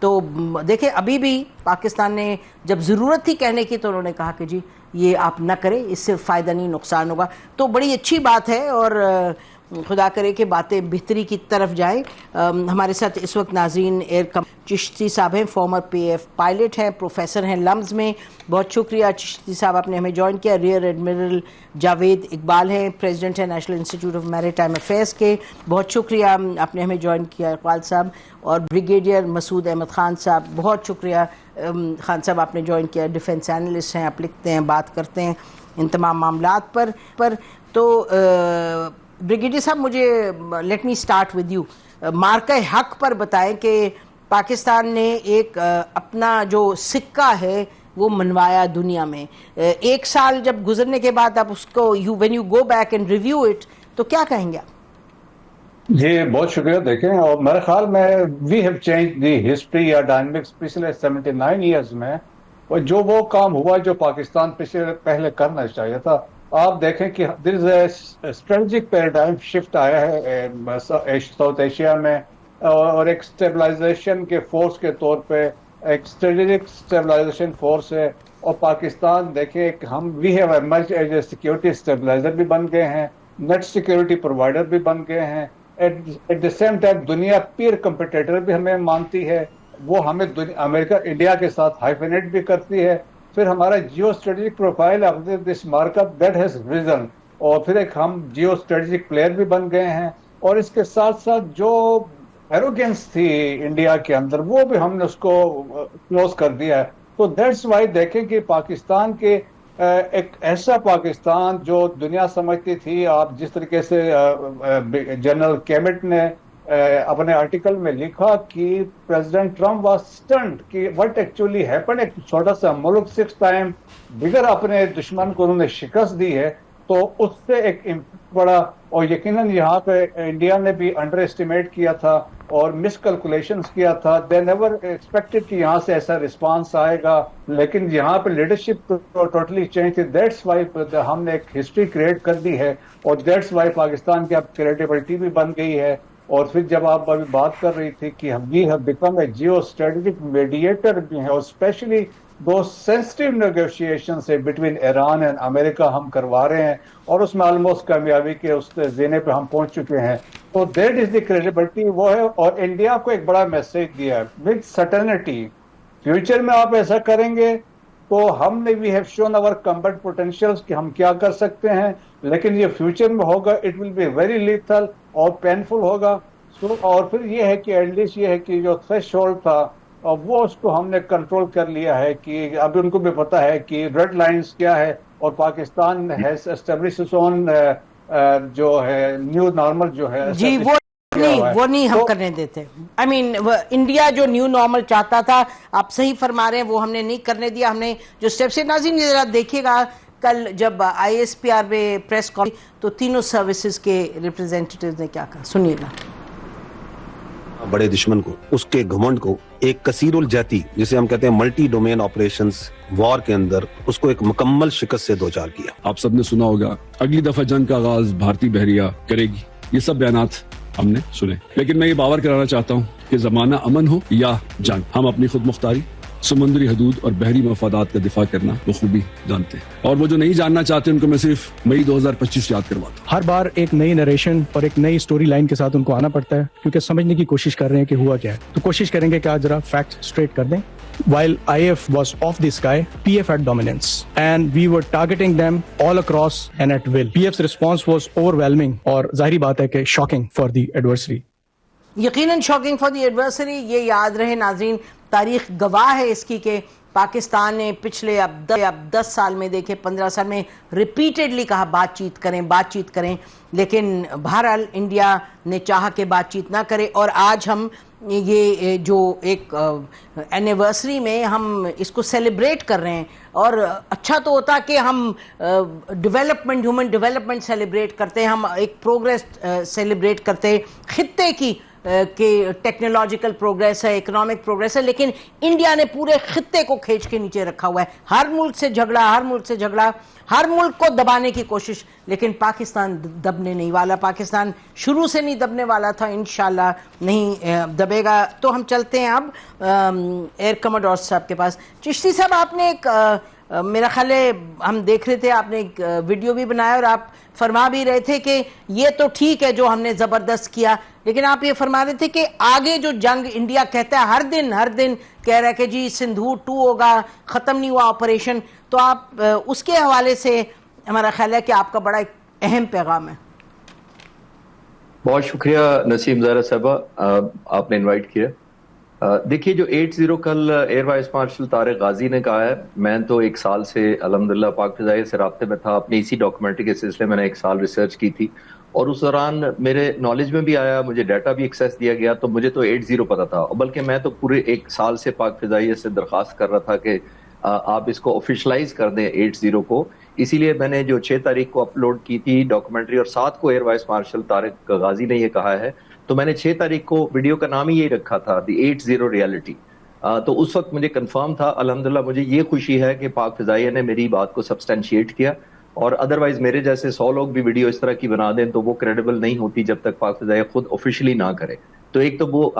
تو دیکھیں ابھی بھی پاکستان نے جب ضرورت تھی کہنے کی تو انہوں نے کہا کہ جی یہ آپ نہ کریں، اس سے فائدہ نہیں نقصان ہوگا. تو بڑی اچھی بات ہے اور خدا کرے کہ باتیں بہتری کی طرف جائیں. ہمارے ساتھ اس وقت ناظرین چشتی صاحب ہیں، فارمر پی ایف پائلٹ ہیں، پروفیسر ہیں لمز میں. بہت شکریہ چشتی صاحب آپ نے ہمیں جوائن کیا. ریئر ایڈمرل جاوید اقبال ہیں، پریزیڈنٹ ہیں نیشنل انسٹیٹیوٹ آف میری ٹائم افیئرس کے. بہت شکریہ آپ نے ہمیں جوائن کیا اقبال صاحب. اور بریگیڈیئر مسعود احمد خان صاحب، بہت شکریہ خان صاحب آپ نے جوائن کیا. ڈیفنس اینالسٹ ہیں، آپ لکھتے ہیں، بات کرتے ہیں ان تمام معاملات پر. تو بریگیڈیئر صاحب مجھے let me start with you. مارکہ حق پر بتائیں کہ پاکستان نے ایک اپنا جو سکہ ہے وہ منوایا دنیا میں. ایک سال جب گزرنے کے بعد آپ اس کو when you go back and review it تو کیا کہیں گے آپ؟ جی بہت شکریہ. دیکھیں اور میرے خیال میں we have change the history یا ڈائنمکس پچھلے 79 ایئرز میں. اور جو وہ کام ہوا جو پاکستان پہلے کرنا چاہیے تھا، آپ دیکھیں کہ دیر از اے اسٹریٹجک پیراڈائم شفٹ آیا ہے ساؤتھ ایشیا میں، اور ایک اسٹیبلائزیشن کے فورس کے طور پہ ایک اسٹریٹجک اسٹیبلائزیشن فورس ہے. اور پاکستان دیکھیں کہ ہم we have emerged as a security stabiliser بھی بن گئے ہیں، نیٹ سیکورٹی پرووائڈر بھی بن گئے ہیں. ایٹ دا سیم ٹائم دنیا پیر کمپٹیٹر بھی ہمیں مانتی ہے، وہ ہمیں امریکہ انڈیا کے ساتھ ہائیفینیٹ بھی کرتی ہے. پھر ہمارا geostrategic profile of this market that has reason, اور پھر ایک ہم جیو اسٹریٹجک پلیئر بھی بن گئے ہیں. اور اس کے ساتھ ساتھ جو ایروگینس تھی انڈیا کے اندر وہ بھی ہم نے اس کو کلوز کر دیا ہے. تو دیٹس وائی دیکھیں کہ پاکستان کے ایک ایسا پاکستان جو دنیا سمجھتی تھی، آپ جس طریقے سے جنرل کیمٹ نے اپنے آرٹیکل میں لکھا کہ پریزیڈنٹ ٹرمپ واز اسٹنڈ کہ وٹ ایکچولی ہیپن. ایک چھوٹا سا ملک 6 ٹائم بگر اپنے دشمن کو انہوں نے شکست دی ہے، تو اس سے ایک بڑا. اور یقیناً یہاں پہ انڈیا نے بھی انڈر اسٹیمیٹ کیا تھا اور مس کیلکولیشنز کیا تھا. دے نیور ایکسپیکٹڈ کہ یہاں سے ایسا رسپانس آئے گا، لیکن یہاں پہ لیڈرشپ ٹوٹلی چینج تھی. دیٹس وائی ہم نے ایک ہسٹری کریٹ کر دی ہے، اور دیٹس وائی پاکستان کی اب کریڈیبلٹی بھی بن گئی ہے. اور پھر جب آپ ابھی بات کر رہی تھی کہ ہم have become a geostrategic mediator بھی ہیں، اور اسپیشلی دو سینسٹیو نیگوشیشن سے بٹوین ایران اینڈ امریکہ ہم کروا رہے ہیں، اور اس میں آلموسٹ کامیابی کے اس زینے پہ ہم پہنچ چکے ہیں. تو دیٹ از دی کریڈیبلٹی وہ ہے. اور انڈیا کو ایک بڑا میسج دیا ہے وتھ سرٹنٹی، فیوچر میں آپ ایسا کریں گے تو ہم نے we have shown our combat potentials کہ ہم کیا کر سکتے ہیں، لیکن یہ فیوچر میں ہوگا it will be very lethal اور پینفل ہوگا. اور پھر یہ ہے کہ ایٹ لیسٹ یہ ہے کہ جو تھریش ہولڈ تھا وہ اس کو ہم نے کنٹرول کر لیا ہے، کہ اب ان کو بھی پتا ہے کہ ریڈ لائنز کیا ہے. اور Pakistan has establish its own جو ہے نیو نارمل جو ہے جی وہ نہیں ہم کرنے دیتے. آئی مین انڈیا جو نیو نارمل چاہتا تھا، آپ صحیح فرما رہے ہیں، وہ ہم نے نہیں کرنے دیا. ہم نے جو اسٹیپ سے ناظرین ذرا دیکھیے گا کل جب آئی ایس پی آر میں پریس کانفرنس تو تینوں سروسز کے ریپرزینٹیٹیوز نے کیا کہا، سنیے گا. بڑے دشمن کو، اس کے گھمنڈ کو ایک کثیر الجہتی جسے ہم کہتے ہیں ملٹی ڈومین آپریشنز وار کے اندر اس کو ایک مکمل شکست سے دوچار کیا. آپ سب نے سنا ہوگا اگلی دفعہ جنگ کا آغاز بھارتی بحریہ کرے گی، یہ سب بیانات ہم نے سنے. لیکن میں یہ باور کرانا چاہتا ہوں کہ زمانہ امن ہو یا جنگ، ہم اپنی خود مختاری، سمندری حدود اور بحری مفادات کا دفاع کرنا بخوبی جانتے ہیں. اور وہ جو نہیں جاننا چاہتے ان کو میں صرف مئی 2025 یاد کرواتا ہوں. ہر بار ایک نئی نریشن اور ایک نئی سٹوری لائن کے ساتھ ان کو آنا پڑتا ہے، کیونکہ سمجھنے کی کوشش کر رہے ہیں کہ ہوا کیا ہے. تو کوشش کریں گے کہ آج ذرا فیکٹ اسٹریٹ کر دیں. While IF was off the sky, PF had dominance and we were targeting them all across and at will. PF's response was overwhelming اور ظاہری بات ہے کہ shocking for the adversary. یقیناً شاکنگ فار دی ایڈورسری. یہ یاد رہے ناظرین، تاریخ گواہ ہے اس کی کہ پاکستان نے پچھلے اب 10 سال میں دیکھے 15 سال میں ریپیٹڈلی کہا بات چیت کریں، لیکن بہرحال انڈیا نے چاہا کہ بات چیت نہ کرے. اور آج ہم یہ جو ایک اینیورسری میں ہم اس کو سیلیبریٹ کر رہے ہیں، اور اچھا تو ہوتا کہ ہم ہیومن ڈیولپمنٹ سیلیبریٹ کرتے، ہم ایک پروگریس سیلیبریٹ کرتے، خطے کی کہ ٹیکنالوجیکل پروگریس ہے, اکنامک پروگریس ہے, لیکن انڈیا نے پورے خطے کو کھینچ کے نیچے رکھا ہوا ہے. ہر ملک سے جھگڑا, ہر ملک کو دبانے کی کوشش, لیکن پاکستان دبنے نہیں والا. پاکستان شروع سے نہیں دبنے والا تھا, انشاءاللہ نہیں دبے گا. تو ہم چلتے ہیں اب ایئر کموڈور صاحب کے پاس. چشتی صاحب, آپ نے ایک میرا خیال ہے ہم دیکھ رہے تھے, آپ نے ایک ویڈیو بھی بنایا اور آپ فرما بھی رہے تھے کہ یہ تو ٹھیک ہے جو ہم نے زبردست کیا, لیکن آپ یہ فرما رہے تھے کہ آگے جو جنگ انڈیا کہتا ہے ہر دن کہہ رہا ہے کہ جی سندھو 2 ہوگا, ختم نہیں ہوا آپریشن, تو آپ اس کے حوالے سے ہمارا خیال ہے کہ آپ کا بڑا ایک اہم پیغام ہے. بہت شکریہ نسیم زہرا صاحبہ, آپ نے انوائٹ کیا. دیکھیے جو 80 کل ایئر وائس مارشل طارق غازی نے کہا ہے, میں تو 1 سال سے الحمدللہ پاک فضائیہ سے رابطے میں تھا. اپنی اسی ڈاکومنٹری کے سلسلے میں نے 1 سال ریسرچ کی تھی, اور اس دوران میرے نالج میں بھی آیا, مجھے ڈیٹا بھی ایکسیس دیا گیا, تو مجھے تو 80 پتا تھا, بلکہ میں تو پورے 1 سال سے پاک فضائیہ سے درخواست کر رہا تھا کہ آپ اس کو آفیشلائز کر دیں 80 کو. اسی لیے میں نے جو 6 تاریخ کو اپلوڈ کی تھی ڈاکومنٹری, اور 7 کو ایئر وائس مارشل طارق غازی نے یہ کہا ہے, تو میں نے 6 تاریخ کو ویڈیو کا نام ہی یہی رکھا تھا, دی 80 ریالٹی. تو اس وقت مجھے کنفرم تھا. الحمدللہ مجھے یہ خوشی ہے کہ پاک فضائیہ نے میری بات کو سبسٹینشیٹ کیا, اور ادروائز میرے جیسے 100 لوگ بھی ویڈیو اس طرح کی بنا دیں تو وہ کریڈیبل نہیں ہوتی جب تک پاک فضائیہ خود آفیشلی نہ کرے. تو ایک تو وہ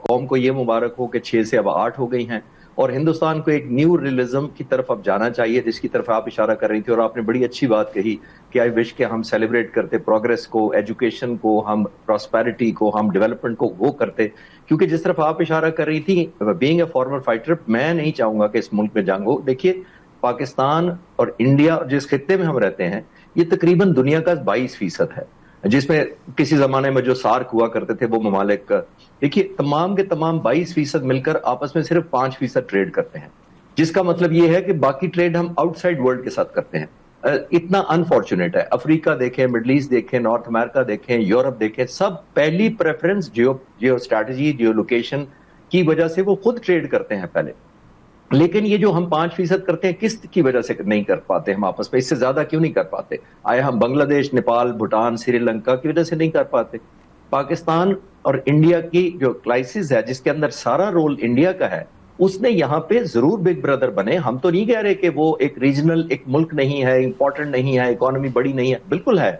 قوم کو یہ مبارک ہو کہ 6 سے اب 8 ہو گئی ہیں, اور ہندوستان کو ایک نیو ریئلزم کی طرف اب جانا چاہیے, جس کی طرف آپ اشارہ کر رہی تھی, اور آپ نے بڑی اچھی بات کہی کہ آئی وش کہ ہم سیلیبریٹ کرتے پروگریس کو, ایجوکیشن کو, ہم پراسپیرٹی کو, ہم ڈیولپمنٹ کو وہ کرتے. کیونکہ جس طرف آپ اشارہ کر رہی تھی, بینگ اے فارمر فائٹر, میں نہیں چاہوں گا کہ اس ملک میں جنگ ہو. دیکھیے پاکستان اور انڈیا جس خطے میں ہم رہتے ہیں, یہ تقریباً دنیا کا 22% ہے, جس میں کسی زمانے میں جو سارک ہوا کرتے تھے وہ ممالک, دیکھیے تمام کے تمام 22% مل کر آپس میں صرف 5% ٹریڈ کرتے ہیں, جس کا مطلب یہ ہے کہ باقی ٹریڈ ہم آؤٹ سائڈ ورلڈ کے ساتھ کرتے ہیں. اتنا انفارچونیٹ ہے. افریقہ دیکھیں, مڈل ایسٹ دیکھیں, نارتھ امریکہ دیکھیں, یورپ دیکھیں, سب پہلی preference geostrategy, geolocation کی وجہ سے وہ خود ٹریڈ کرتے ہیں پہلے. لیکن یہ جو ہم 5% کرتے ہیں, کس کی وجہ سے نہیں کر پاتے ہم آپس میں, اس سے زیادہ کیوں نہیں کر پاتے؟ آئے ہم بنگلہ دیش, نیپال, بھوٹان, سری لنکا کی وجہ سے نہیں کر پاتے؟ پاکستان اور انڈیا کی جو کرائسس ہے, جس کے اندر سارا رول انڈیا کا ہے, اس نے یہاں پہ ضرور بگ بردر بنے. ہم تو نہیں کہہ رہے کہ وہ ایک ریجنل ایک ملک نہیں ہے, امپورٹنٹ نہیں ہے, اکانومی بڑی نہیں ہے, بالکل ہے,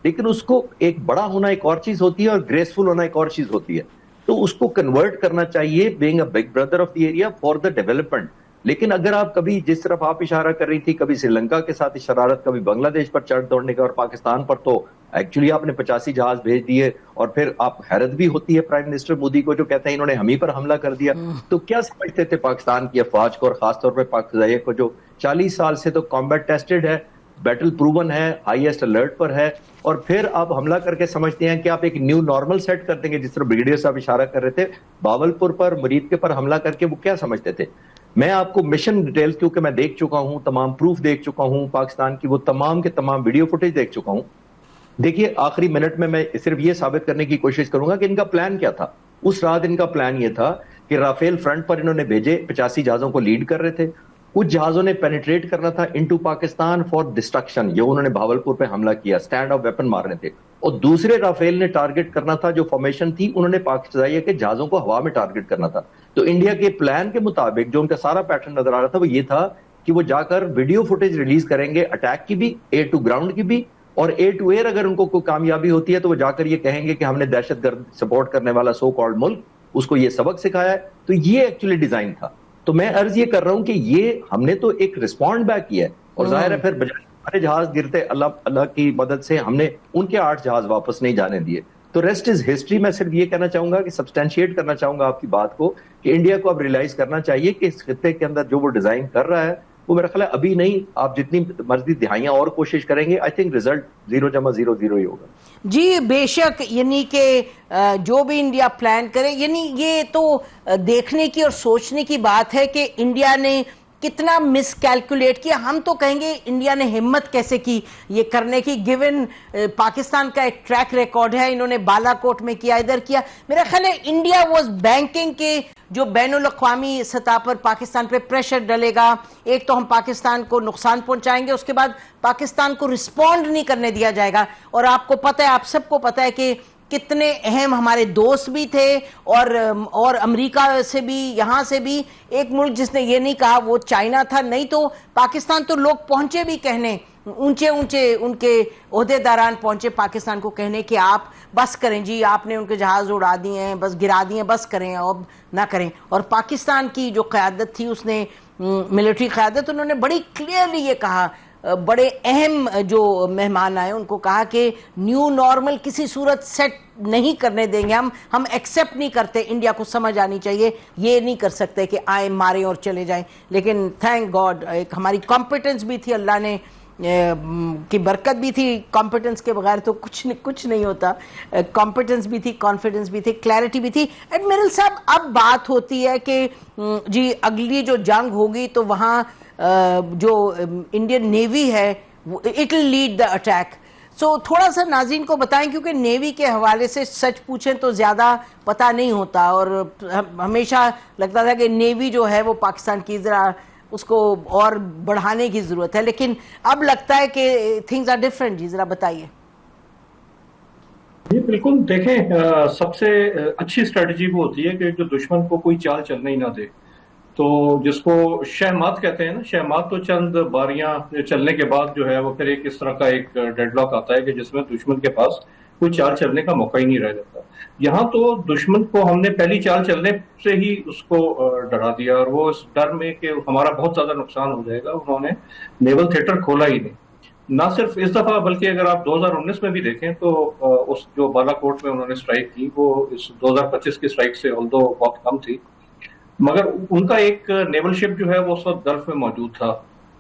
لیکن اس کو ایک بڑا ہونا ایک اور چیز ہوتی ہے, اور گریسفل ہونا ایک اور چیز ہوتی ہے. تو اس کو کنورٹ کرنا چاہیے being a big brother of the area for the development. لیکن اگر آپ کبھی جس طرف آپ اشارہ کر رہی تھی, کبھی سری لنکا کے ساتھ شرارت, کبھی بنگلہ دیش پر چڑھ دوڑنے کا, اور پاکستان پر تو ایکچولی آپ نے 85 جہاز بھیج دیے, اور پھر آپ حیرت بھی ہوتی ہے پرائم منسٹر مودی کو جو کہتے ہیں انہوں نے ہم ہی پر حملہ کر دیا. تو کیا سمجھتے تھے پاکستان کی افواج کو, اور خاص طور پہ پاک فضائیہ کو, جو 40 سال سے تو کمبیٹ ٹیسٹڈ ہے, بیٹل پروون ہے, ہائیسٹ الرٹ پر ہے, اور پھر آپ حملہ کر کے سمجھتے ہیں کہ آپ ایک نیو نارمل سیٹ کر دیں گے. جس طرح بریگیڈیئر صاحب اشارہ کر رہے تھے, باولپور پر, مرید کے پر حملہ کر کے وہ کیا سمجھتے تھے؟ میں آپ کو مشن ڈیٹیل, کیونکہ میں دیکھ چکا ہوں, تمام پروف دیکھ چکا ہوں, پاکستان کی وہ تمام کے تمام ویڈیو فوٹیج دیکھ چکا ہوں. دیکھیے آخری منٹ میں صرف یہ ثابت کرنے کی کوشش کروں گا کہ ان کا پلان کیا تھا. اس رات ان کا پلان یہ تھا کہ رافیل فرنٹ پر انہوں نے بھیجے, 85 جہازوں کو لیڈ کر رہے تھے. کچھ جہازوں نے پینیٹریٹ کرنا تھا انٹو پاکستان فار ڈسٹرکشن, یہ انہوں نے بھاولپور پہ حملہ کیا, سٹینڈ آف ویپن مارنے تھے. اور دوسرے رافیل نے ٹارگٹ کرنا تھا, جو فارمیشن تھی انہوں نے پاک فضائیہ کے جہازوں کو ہوا میں ٹارگٹ کرنا تھا. تو انڈیا کے پلان کے مطابق جو ان کا سارا پیٹرن نظر آ رہا تھا وہ یہ تھا کہ وہ جا کر ویڈیو فوٹیج ریلیز کریں گے, اٹیک کی بھی, ایئر ٹو گراؤنڈ کی بھی, اور ایئر ٹو ایئر اگر ان کو کوئی کامیابی ہوتی ہے تو وہ جا کر یہ کہیں گے کہ ہم نے دہشت گرد سپورٹ کرنے والا سو کالڈ ملک, اس کو یہ سبق سکھایا ہے. تو یہ ایکچولی ڈیزائن تھا. تو میں عرض یہ کر رہا ہوں کہ یہ ہم نے تو ایک رسپونڈ بیک کیا ہے, اور ظاہر ہے پھر بجائے ہمارے جہاز گرتے, اللہ کی مدد سے ہم نے ان کے 8 جہاز واپس نہیں جانے دیے. تو ریسٹ از ہسٹری. میں صرف یہ کہنا چاہوں گا کہ سبسٹینشیٹ کرنا چاہوں گا آپ کی بات کو, کہ انڈیا کو اب ریلائز کرنا چاہیے کہ اس خطے کے اندر جو وہ ڈیزائن کر رہا ہے وہ میرا خیال ہے ابھی نہیں, آپ جتنی مرضی دہائیاں اور کوشش کریں گے, آئی تھنک ریزلٹ 0+0 ہی ہوگا. جی بے شک, یعنی کہ جو بھی انڈیا پلان کرے, یعنی یہ تو دیکھنے کی اور سوچنے کی بات ہے کہ انڈیا نے کتنا مس کیلکولیٹ کیا. ہم تو کہیں گے انڈیا نے ہمت کیسے کی یہ کرنے کی, گیون پاکستان کا ایک ٹریک ریکارڈ ہے, انہوں نے بالا کوٹ میں کیا, ادھر کیا. میرا خیال ہے انڈیا واز بینکنگ کے جو بین الاقوامی سطح پر پاکستان پہ پریشر ڈلے گا, ایک تو ہم پاکستان کو نقصان پہنچائیں گے, اس کے بعد پاکستان کو رسپونڈ نہیں کرنے دیا جائے گا. اور آپ کو پتہ ہے, آپ سب کو پتہ ہے کہ کتنے اہم ہمارے دوست بھی تھے اور امریکہ سے بھی یہاں سے بھی ایک ملک جس نے یہ نہیں کہا وہ چائنا تھا. نہیں تو پاکستان تو لوگ پہنچے بھی کہنے, اونچے ان کے عہدے داران پہنچے پاکستان کو کہنے کہ آپ بس کریں جی, آپ نے ان کے جہاز اڑا دیے ہیں, بس گرا دیے ہیں, بس کریں اب نہ کریں. اور پاکستان کی جو قیادت تھی اس نے ملٹری قیادت, انہوں نے بڑی کلیئرلی یہ کہا, بڑے اہم جو مہمان آئے ان کو کہا کہ نیو نارمل کسی صورت سیٹ نہیں کرنے دیں گے, ہم ایکسیپٹ نہیں کرتے, انڈیا کو سمجھ آنی چاہیے, یہ نہیں کر سکتے کہ آئیں ماریں اور چلے جائیں. لیکن تھینک گاڈ ایک ہماری کمپیٹنس بھی تھی, اللہ نے کی برکت بھی تھی, کمپیٹنس کے بغیر تو کچھ نہیں ہوتا, کمپیٹنس بھی تھی, کانفیڈنس بھی تھی, کلیئرٹی بھی تھی. ایڈمرل صاحب اب بات ہوتی ہے کہ جی اگلی جو جنگ ہوگی تو وہاں جو انڈین نیوی ہے it will lead the attack. So تھوڑا سا ناظرین کو بتائیں, کیونکہ نیوی کے حوالے سے سچ پوچھیں تو زیادہ پتہ نہیں ہوتا, اور ہمیشہ لگتا تھا کہ نیوی جو ہے وہ پاکستان کی ذرا اس کو اور بڑھانے کی ضرورت ہے, لیکن اب لگتا ہے کہ تھنگز آر ڈیفرنٹ. جی ذرا بتائیے. جی بالکل, دیکھیں سب سے اچھی اسٹریٹجی وہ ہوتی ہے کہ جو دشمن کو کوئی چال چلنے ہی نہ دے. تو جس کو شہمات کہتے ہیں نا, شہمات تو چند باریاں چلنے کے بعد جو ہے وہ پھر ایک اس طرح کا ایک ڈیڈ لاک آتا ہے کہ جس میں دشمن کے پاس کوئی چال چلنے کا موقع ہی نہیں رہ جاتا. یہاں تو دشمن کو ہم نے پہلی چال چلنے سے ہی اس کو ڈرا دیا, اور وہ اس ڈر میں کہ ہمارا بہت زیادہ نقصان ہو جائے گا انہوں نے نیول تھیٹر کھولا ہی نہیں. نہ صرف اس دفعہ بلکہ اگر آپ 2019 میں بھی دیکھیں تو اس جو بالا کوٹ میں انہوں نے اسٹرائک کی وہ اس 2025 کی اسٹرائک سے although بہت کم تھی, مگر ان کا ایک نیول شپ جو ہے وہ اس وقت گلف میں موجود تھا,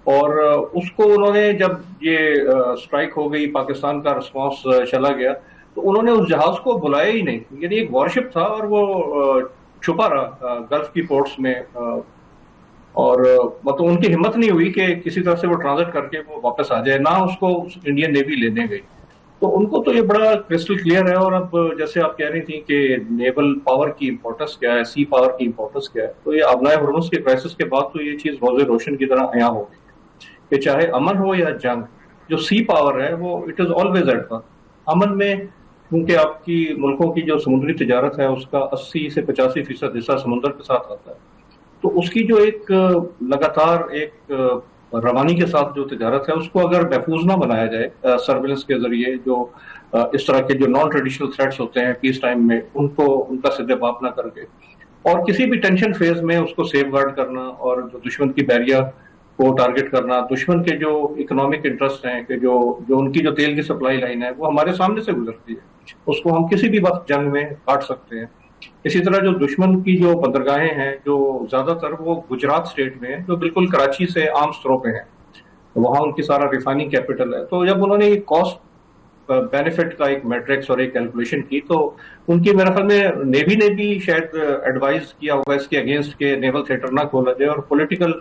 اور اس کو انہوں نے جب یہ اسٹرائک ہو گئی, پاکستان کا رسپانس چلا گیا, تو انہوں نے اس جہاز کو بلایا ہی نہیں. یعنی ایک وارشپ تھا اور وہ چھپا رہا گلف کی پورٹس میں, اور مطلب ان کی ہمت نہیں ہوئی کہ کسی طرح سے وہ ٹرانزٹ کر کے وہ واپس آ جائے, نہ اس کو انڈین نیوی لینے گئی. تو ان کو تو یہ بڑا کرسٹل کلیئر ہے. اور اب جیسے آپ کہہ رہی تھیں کہ نیول پاور کی امپورٹنس کیا ہے, سی پاور کی امپورٹنس کیا ہے, تو یہ آبنائے ہرمز کے کرائسس کے بعد تو یہ چیز روز روشن کی طرح عیاں ہو گئی کہ چاہے امن ہو یا جنگ, جو سی پاور ہے وہ it is always at one. امن میں کیونکہ آپ کی ملکوں کی جو سمندری تجارت ہے اس کا 80 سے 85% حصہ سمندر کے ساتھ آتا ہے, تو اس کی جو ایک لگاتار ایک روانی کے ساتھ جو تجارت ہے اس کو اگر محفوظ نہ بنایا جائے سرویلنس کے ذریعے, جو اس طرح کے جو نان ٹریڈیشنل تھریٹس ہوتے ہیں پیس ٹائم میں ان کا سدے باپ نہ کر کے, اور کسی بھی ٹینشن فیز میں اس کو سیف گارڈ کرنا, اور جو دشمن کی بیریا کو ٹارگٹ کرنا, دشمن کے جو اکنامک انٹرسٹ ہیں کہ جو ان کی جو تیل کی سپلائی لائن ہے وہ ہمارے سامنے سے گزرتی ہے, اس کو ہم کسی بھی وقت جنگ میں کاٹ سکتے ہیں. اسی طرح جو دشمن کی جو بندرگاہیں ہیں جو زیادہ تر وہ گجرات اسٹیٹ میں ہیں, جو بالکل کراچی سے عام ستروں پہ ہیں, وہاں ان کی سارا ریفائننگ کیپٹل ہے. تو جب انہوں نے یہ کاسٹ بینیفٹ کا ایک میٹرکس اور ایک کیلکولیشن کی, تو ان کی میرے خیال میں نیوی نے بھی شاید ایڈوائز کیا ہوگا اس کے اگینسٹ کہ نیول تھیٹر نہ کھولا جائے. اور پولیٹیکل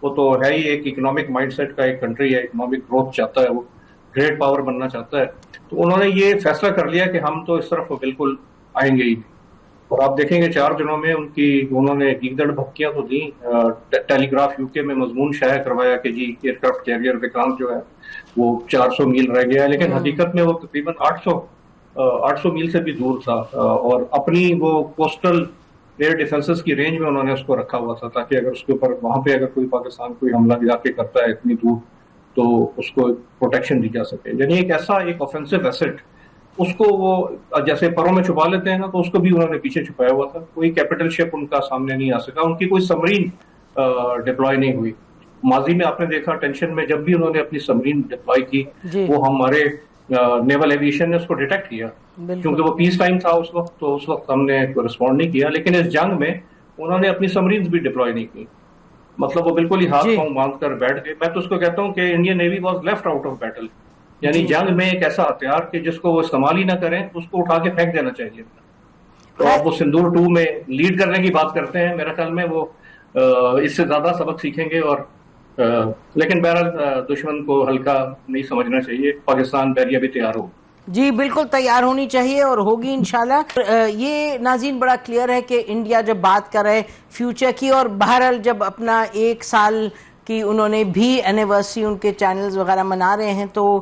وہ تو ہے ہی, ایک اکنامک مائنڈ سیٹ کا ایک کنٹری ہے, اکنامک گروتھ چاہتا ہے, وہ گریٹ پاور بننا چاہتا ہے. تو انہوں نے یہ فیصلہ کر لیا کہ ہم تو اس طرف بالکل آئیں گے ہی. اور آپ دیکھیں گے 4 دنوں میں انہوں نے گیگدڑ بھپکیاں تو دیں. ٹیلی گراف یو کے میں مضمون شائع کروایا کہ جی ایئر کرافٹ کیریئر وکرانت جو ہے وہ 400 میل رہ گیا ہے, لیکن حقیقت میں وہ تقریباً 800 میل سے بھی دور تھا, اور اپنی وہ کوسٹل ایئر ڈیفینسز کی رینج میں انہوں نے اس کو رکھا ہوا تھا, تاکہ اگر اس کے اوپر وہاں پہ اگر کوئی پاکستان کوئی حملہ جا کے کرتا ہے اتنی دور تو اس کو پروٹیکشن دی جا سکے. یعنی ایک ایسا ایک آفینسو ایسٹ, اس کو وہ جیسے پروں میں چھپا لیتے ہیں نا, تو اس کو بھی انہوں نے پیچھے چھپایا ہوا تھا. کوئی کیپٹل شپ ان کا سامنے نہیں آ سکا, ان کی کوئی سبمرین ڈپلوائے نہیں ہوئی. ماضی میں آپ نے دیکھا ٹینشن میں جب بھی انہوں نے اپنی سبمرین ڈپلوائے کی وہ ہمارے نیول ایویشن نے اس کو ڈیٹیکٹ کیا, کیونکہ وہ پیس ٹائم تھا اس وقت, تو اس وقت ہم نے رسپونڈ نہیں کیا. لیکن اس جنگ میں انہوں نے اپنی سبمرینز بھی ڈپلوائے نہیں کی, مطلب وہ بالکل ہی ہاتھ پاؤں باندھ کر بیٹھ گئے. میں تو اس کو کہتا ہوں کہ Indian navy was left out of battle. یعنی جنگ میں ایک ایسا ہتھیار کہ جس کو وہ استعمال ہی نہ کریں, اس کو اٹھا کے پھینک دینا چاہیے. تو آپ وہ سندور 2 میں لیڈ کرنے کی بات کرتے ہیں, میرے خیال میں وہ اس سے زیادہ سبق سیکھیں گے. اور لیکن بہرحال دشمن کو ہلکا نہیں سمجھنا چاہیے, پاکستان بیریا بھی تیار ہو. جی بالکل تیار ہونی چاہیے اور ہوگی انشاءاللہ. یہ ناظرین بڑا کلیئر ہے کہ انڈیا جب بات کر رہے فیوچر کی, اور بہرحال جب اپنا 1 سال کی انہوں نے بھی اینیورسری ان کے چینلز وغیرہ منا رہے ہیں, تو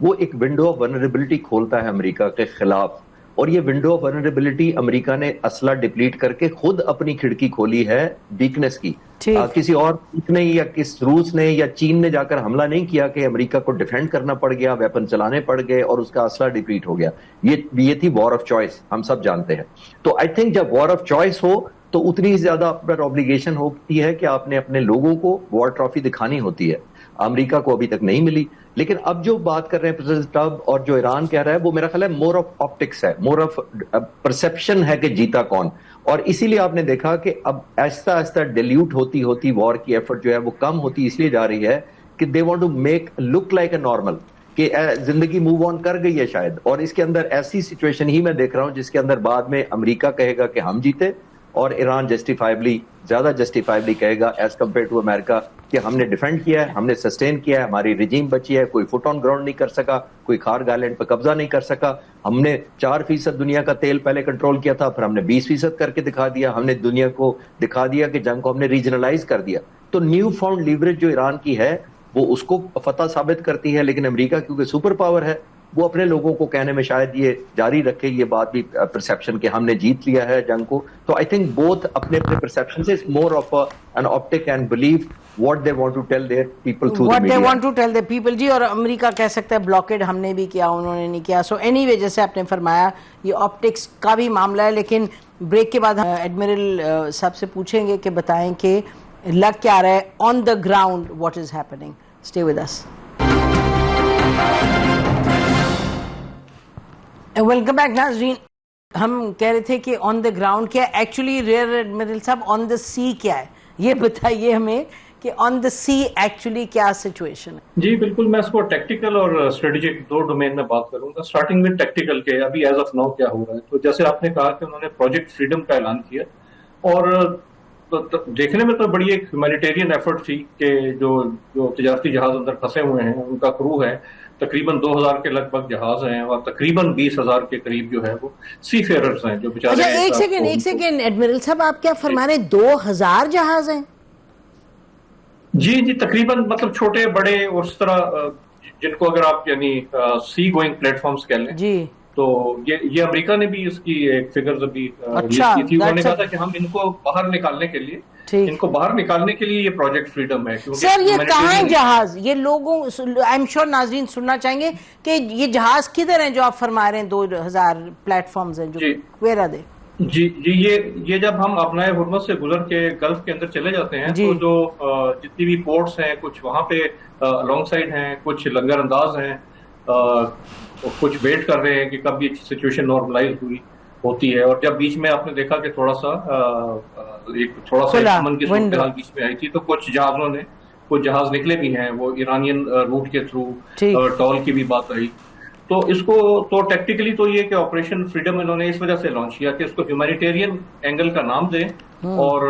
وہ ایک ونڈو آف ونریبلٹی کھولتا ہے امریکہ کے خلاف, اور یہ ونڈو آف ونریبلٹی امریکہ نے اسلحہ ڈپلیٹ کر کے خود اپنی کھڑکی کھولی ہے ویکنس کی. کسی اور ملک نے یا روس نے یا چین نے جا کر حملہ نہیں کیا کہ امریکہ کو ڈیفینڈ کرنا پڑ گیا, ویپن چلانے پڑ گئے اور اس کا اسلحہ ڈپلیٹ ہو گیا. یہ تھی وار آف چوائس, ہم سب جانتے ہیں. تو آئی تھنک جب وار آف چوائس ہو تو اتنی ہی زیادہ آپ پر اوبلیگیشن ہوتی ہے کہ آپ نے اپنے لوگوں کو وار ٹرافی دکھانی ہوتی ہے. امریکہ کو ابھی تک نہیں ملی. لیکن اب جو بات کر رہے ہیں پریزیڈنٹ ٹرمپ اور جو ایران کہہ رہا ہے, وہ میرا خیال ہے مور آف آپٹکس ہے, مور آف پرسپشن ہے کہ جیتا کون. اور اسی لیے آپ نے دیکھا کہ اب آہستہ آہستہ ڈیلیوٹ ہوتی ہوتی وار کی ایفرٹ جو ہے وہ کم ہوتی اس لیے جا رہی ہے کہ they want to make look like a normal, کہ زندگی موو آن کر گئی ہے شاید. اور اس کے اندر ایسی سچویشن ہی میں دیکھ رہا ہوں جس کے اندر بعد میں امریکہ کہے گا کہ ہم جیتے, اور ایران زیادہ جسٹیفائبلی کہے گا ایز کمپیئر ٹو امریکہ کہ ہم نے ڈیفینڈ کیا ہے, ہم نے سسٹین کیا ہے, ہماری رجیم بچی ہے, کوئی فٹ آن گراؤنڈ نہیں کر سکا, کوئی خارگ آئلینڈ پہ قبضہ نہیں کر سکا, ہم نے 4% دنیا کا تیل پہلے کنٹرول کیا تھا, پھر ہم نے 20% کر کے دکھا دیا, ہم نے دنیا کو دکھا دیا کہ جنگ کو ہم نے ریجنلائز کر دیا. تو نیو فاؤنڈ لیوریج جو ایران کی ہے وہ اس کو فتح ثابت کرتی ہے. لیکن امریکہ کیونکہ سپر پاور ہے, وہ اپنے لوگوں کو کہنے میں شاید یہ جاری رکھے یہ بات بھی پرسیپشن کہ ہم نے جیت لیا ہے جنگ کو. تو آئی تھنک بوتھ اپنے پرسیپشن سے more of an optic and blue what they want to tell their people through the media. What they want to tell their people, جی. اور امریکہ کہہ سکتا ہے بلاکیڈ ہم نے بھی کیا, انہوں نے نہیں کیا. سو اینی وے جیسے آپ نے فرمایا یہ آپٹکس کا بھی معاملہ ہے. لیکن بریک کے بعد ایڈمرل صاحب سے پوچھیں گے کہ بتائیں کہ لگ کیا رہا ہے on the ground, what is happening. Stay with us. Welcome back ناظرین. ہم کہہ رہے تھے کہ آن دا گراؤنڈ کیا ایکچولی ریئر ایڈمرل صاحب آن دا سی کیا ہے, یہ بتائیے ہمیں کہ آن دا سی ایکچولی کیا سچویشن ہے. جی بالکل, میں اس کو ٹیکٹیکل اور اسٹریٹجک دو ڈومین میں بات کروں گا. اسٹارٹنگ میں ٹیکٹیکل کے ابھی ایز آف ناؤ کیا ہو رہا ہے. تو جیسے آپ نے کہا کہ انہوں نے پروجیکٹ فریڈم کا اعلان کیا, اور دیکھنے میں تو بڑی ایک ہیومینیٹیرین ایفرٹ تھی کہ جو تجارتی جہاز اندر پھنسے ہوئے ہیں ان کا کرو ہے, تقریباً 2000 کے لگ بھگ جہاز ہیں, اور تقریباً 20,000 کے قریب جو ہے وہ سی فیئررز ہیں جو بیچارے. اچھا ایک سیکنڈ ایڈمرل صاحب, آپ کیا فرما رہے ہیں 2000 جہاز ہیں؟ جی تقریباً, مطلب چھوٹے بڑے اور اس طرح جن کو اگر آپ یعنی سی گوئنگ پلیٹ فارمز کہہ لیں جی. تو یہ امریکہ نے بھی اس کی ایک فگرز ابھی ریلیز کی تھی. انہوں نے کہا تھا کہ ہم ان کو باہر نکالنے کے لیے یہ پروجیکٹ فریڈم ہے. سر یہ کہاں ہیں جہاز؟ یہ لوگوں آئی ایم شیور ناظرین سننا چاہیں گے کہ یہ جہاز کدھر ہیں جو آپ فرما رہے ہیں 2000 پلیٹ فارمز ہیں جو ویئر آر دے؟ جی یہ جب ہم اپنائے حرمت سے گزر کے گلف کے اندر چلے جاتے ہیں تو جو جتنی بھی پورٹس ہیں کچھ وہاں پہ لانگ سائڈ ہیں, کچھ لنگر انداز ہیں, کچھ ویٹ کر رہے ہیں کہ کب یہ سچویشن نارملائز ہوتی ہے. اور جب بیچ میں آپ نے دیکھا کہ تھوڑا سا امن کی صورتحال بیچ میں آئی تھی, تو کچھ جہاز نکلے بھی ہیں وہ ایرانین روٹ کے تھرو, ٹول کی بھی بات آئی. تو اس کو تو ٹیکٹیکلی تو یہ کہ آپریشن فریڈم انہوں نے اس وجہ سے لانچ کیا کہ اس کو ہیومینیٹیرین اینگل کا نام دیں. اور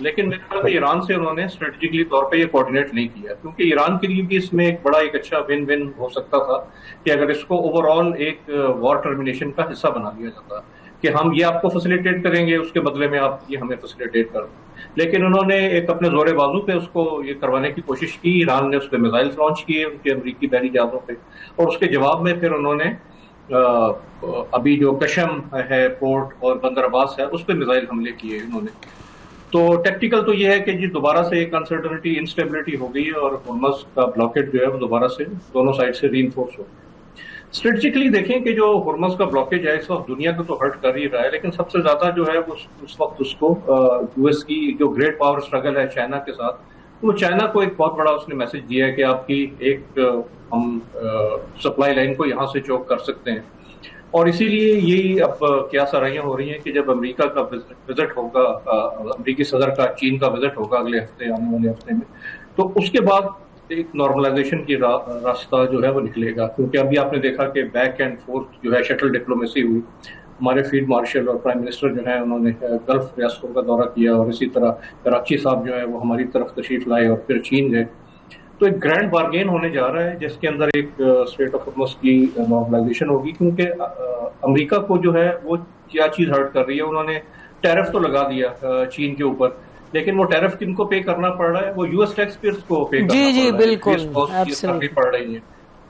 لیکن میرے خیال میں ایران سے انہوں نے اسٹریٹجکلی طور پہ یہ کوآرڈینیٹ نہیں کیا, کیونکہ ایران کے لیے بھی اس میں ایک اچھا ون ون ہو سکتا تھا کہ اگر اس کو اوور آل ایک وار ٹرمینیشن کا حصہ بنا لیا جاتا کہ ہم یہ آپ کو فیسیلیٹیٹ کریں گے, اس کے بدلے میں آپ یہ ہمیں فیسیلیٹیٹ کر دیں. لیکن انہوں نے ایک اپنے زور بازو پہ اس کو یہ کروانے کی کوشش کی. ایران نے اس پہ میزائل لانچ کیے ان کے امریکی بحری جہازوں پہ, اور اس کے جواب میں پھر انہوں نے ابھی جو کشم ہے پورٹ اور بندر عباس ہے اس پہ میزائل حملے کیے انہوں نے. تو ٹیکٹیکل تو یہ ہے کہ جی دوبارہ سے ایک انسرٹنٹی انسٹیبلٹی ہو گئی ہے, اور ہرمز کا بلاکیڈ جو ہے وہ دوبارہ سے دونوں سائڈ سے ری انفورس ہو گئی. اسٹریٹجکلی دیکھیں کہ جو ہرمز کا بلاکیج ہے اس وقت دنیا کو تو ہرٹ کر ہی رہا ہے, لیکن سب سے زیادہ جو ہے اس وقت اس کو یو ایس کی جو گریٹ پاور اسٹرگل ہے چائنا کے ساتھ, وہ چائنا کو ایک بہت بڑا اس نے میسج دیا ہے کہ آپ کی ایک ہم سپلائی لائن کو یہاں سے چوک کر سکتے ہیں. اور اسی لیے یہی اب کیا سرائیاں ہو رہی ہیں کہ جب امریکہ کا وزٹ ہوگا, امریکی صدر کا چین کا وزٹ ہوگا اگلے ہفتے آنے والے ہفتے میں, تو اس کے بعد ایک نارملائزیشن کی راستہ جو ہے وہ نکلے گا. کیونکہ ابھی آپ نے دیکھا کہ بیک اینڈ فورتھ جو ہے شٹل ڈپلومیسی ہوئی. ہمارے فیلڈ مارشل اور پرائم منسٹر جو ہیں انہوں نے گلف ریاستوں کا دورہ کیا, اور اسی طرح کراچی صاحب جو ہے وہ ہماری طرف تشریف لائے اور پھر چین گئے. تو ایک گرینڈ بارگین ہونے جا رہا ہے جس کے اندر ایک اسٹریٹ آف ہرمز کی نارملائزیشن ہوگی. کیونکہ امریکہ کو جو ہے وہ کیا چیز ہرٹ کر رہی ہے, انہوں نے ٹیرف تو لگا دیا چین کے اوپر, لیکن وہ ٹیرف کن کو پے کرنا پڑ رہا ہے, وہ یو ایس ٹیکس پیئرز کو پے کرنا پڑ رہا ہے. بالکل پڑ رہی ہیں.